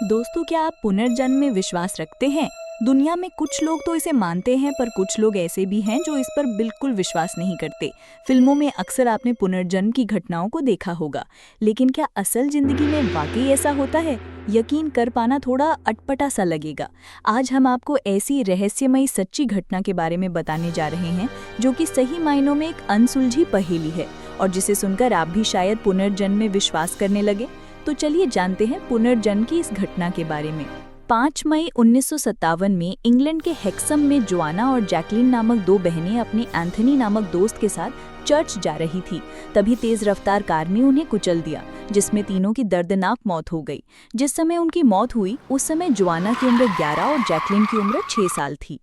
दोस्तों, क्या आप पुनर्जन्म में विश्वास रखते हैं? दुनिया में कुछ लोग तो इसे मानते हैं, पर कुछ लोग ऐसे भी हैं जो इस पर बिल्कुल विश्वास नहीं करते। फिल्मों में अक्सर आपने पुनर्जन्म की घटनाओं को देखा होगा, लेकिन क्या असल जिंदगी में वाकई ऐसा होता है? यकीन कर पाना थोड़ा अटपटा सा लगेगा। आज हम आपको ऐसी रहस्यमयी सच्ची घटना के बारे में बताने जा रहे हैं, जो कि सही मायनों में एक अनसुलझी पहेली है और जिसे सुनकर आप भी शायद पुनर्जन्म में विश्वास करने लगे। तो चलिए जानते हैं पुनर्जन्म की इस घटना के बारे में। 5 मई 1957 में इंग्लैंड के हेक्सम में जोआना और जैकलिन नामक दो बहनें अपने एंथनी नामक दोस्त के साथ चर्च जा रही थी। तभी तेज रफ्तार कार ने उन्हें कुचल दिया, जिसमें तीनों की दर्दनाक मौत हो गई। जिस समय उनकी मौत हुई उस समय जोआना की उम्र 11 और जैकलिन की उम्र 6 साल थी।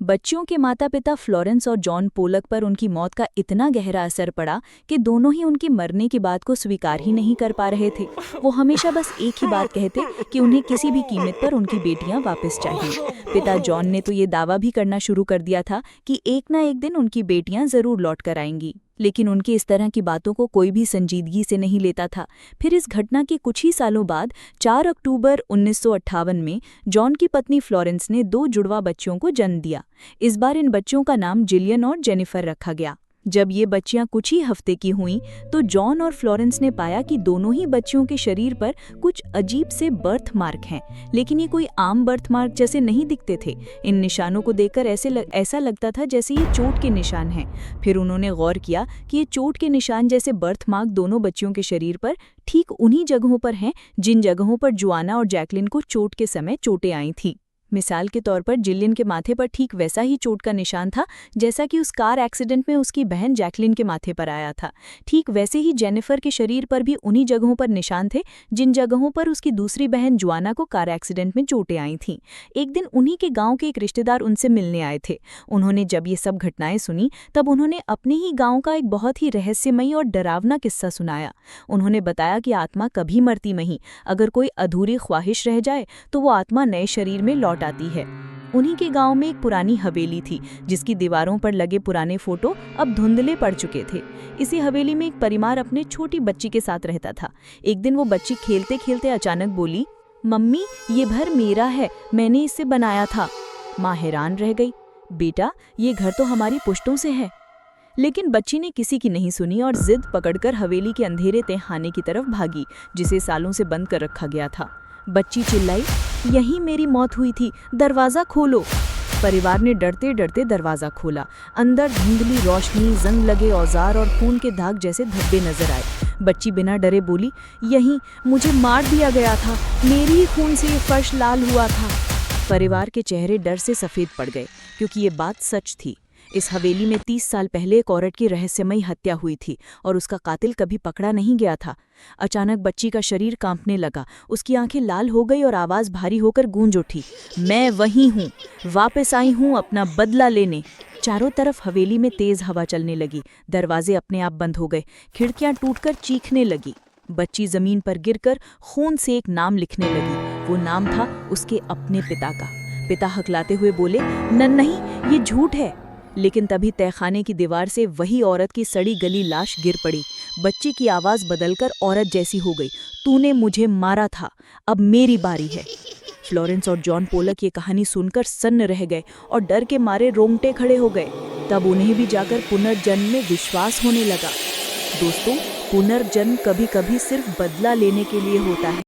बच्चियों के माता पिता फ्लोरेंस और जॉन पोलक पर उनकी मौत का इतना गहरा असर पड़ा कि दोनों ही उनकी मरने की बात को स्वीकार ही नहीं कर पा रहे थे। वो हमेशा बस एक ही बात कहते कि उन्हें किसी भी कीमत पर उनकी बेटियां वापस चाहिए। पिता जॉन ने तो ये दावा भी करना शुरू कर दिया था कि एक ना एक दिन उनकी बेटियां जरूर लौट कर आएंगी, लेकिन उनकी इस तरह की बातों को कोई भी संजीदगी से नहीं लेता था। फिर इस घटना के कुछ ही सालों बाद 4 अक्टूबर 1958 में जॉन की पत्नी फ्लोरेंस ने 2 जुड़वा बच्चियों को जन्म दिया। इस बार इन बच्चियों का नाम जिलियन और जेनिफर रखा गया। जब ये बच्चियां कुछ ही हफ्ते की हुईं, तो जॉन और फ्लोरेंस ने पाया कि दोनों ही बच्चियों के शरीर पर कुछ अजीब से बर्थ मार्क हैं, लेकिन ये कोई आम बर्थ मार्क जैसे नहीं दिखते थे। इन निशानों को देखकर ऐसा लगता था जैसे ये चोट के निशान हैं। फिर उन्होंने गौर किया कि ये चोट के निशान जैसे बर्थ मार्क दोनों बच्चियों के शरीर पर ठीक उन्हीं जगहों पर हैं जिन जगहों पर जोआना और जैकलिन को चोट के समय चोटें आई थीं। मिसाल के तौर पर जिलियन के माथे पर ठीक वैसा ही चोट का निशान था जैसा कि उस कार एक्सीडेंट में उसकी बहन जैकलिन के माथे पर आया था। ठीक वैसे ही जेनिफर के शरीर पर भी उन्हीं जगहों पर निशान थे जिन जगहों पर उसकी दूसरी बहन जोआना को कार एक्सीडेंट में चोटें आई थीं। एक दिन उन्हीं के गांव के एक रिश्तेदार उनसे मिलने आए थे। उन्होंने जब ये सब घटनाएं सुनी तब उन्होंने अपने ही गाँव का एक बहुत ही रहस्यमयी और डरावना किस्सा सुनाया। उन्होंने बताया कि आत्मा कभी मरती नहीं, अगर कोई अधूरी ख्वाहिश रह जाए तो वो आत्मा नए शरीर में लौट आती है। उन्हीं के गांव में एक पुरानी हवेली थी जिसकी दीवारों पर लगे पुराने फोटो अब धुंधले पड़ चुके थे। इसी हवेली में एक परिवार अपने छोटी बच्ची के साथ रहता था। एक दिन वो बच्ची खेलते खेलते अचानक बोली, मम्मी, ये घर मेरा है, मैंने इसे बनाया था। माँ हैरान रह गई, बेटा, ये घर तो हमारी पुश्तों से है। लेकिन बच्ची ने किसी की नहीं सुनी और जिद पकड़कर हवेली के अंधेरे तहखाने की तरफ भागी, जिसे सालों से बंद कर रखा गया था। बच्ची चिल्लाई, यहीं मेरी मौत हुई थी, दरवाज़ा खोलो। परिवार ने डरते डरते दरवाज़ा खोला। अंदर धुंधली रोशनी, जंग लगे औजार और खून के दाग जैसे धब्बे नजर आए। बच्ची बिना डरे बोली, यहीं मुझे मार दिया गया था, मेरी ही खून से ये फर्श लाल हुआ था। परिवार के चेहरे डर से सफ़ेद पड़ गए, क्योंकि ये बात सच थी। इस हवेली में 30 साल पहले एक औरत की रहस्यमयी हत्या हुई थी और उसका कातिल कभी पकड़ा नहीं गया था। अचानक बच्ची का शरीर कांपने लगा, उसकी आंखें लाल हो गई और आवाज़ भारी होकर गूंज उठी, मैं वही हूँ, वापस आई हूँ अपना बदला लेने। चारों तरफ हवेली में तेज हवा चलने लगी, दरवाजे अपने आप बंद हो गए, खिड़कियाँ टूटकर चीखने लगी। बच्ची जमीन पर गिरकर खून से एक नाम लिखने लगी। वो नाम था उसके अपने पिता का। पिता हकलाते हुए बोले, नहीं, ये झूठ है। लेकिन तभी तहखाने की दीवार से वही औरत की सड़ी गली लाश गिर पड़ी। बच्ची की आवाज़ बदलकर औरत जैसी हो गई, तूने मुझे मारा था, अब मेरी बारी है। फ्लोरेंस और जॉन पोलक ये कहानी सुनकर सन्न रह गए और डर के मारे रोंगटे खड़े हो गए। तब उन्हें भी जाकर पुनर्जन्म में विश्वास होने लगा। दोस्तों, पुनर्जन्म कभी कभी सिर्फ बदला लेने के लिए होता है।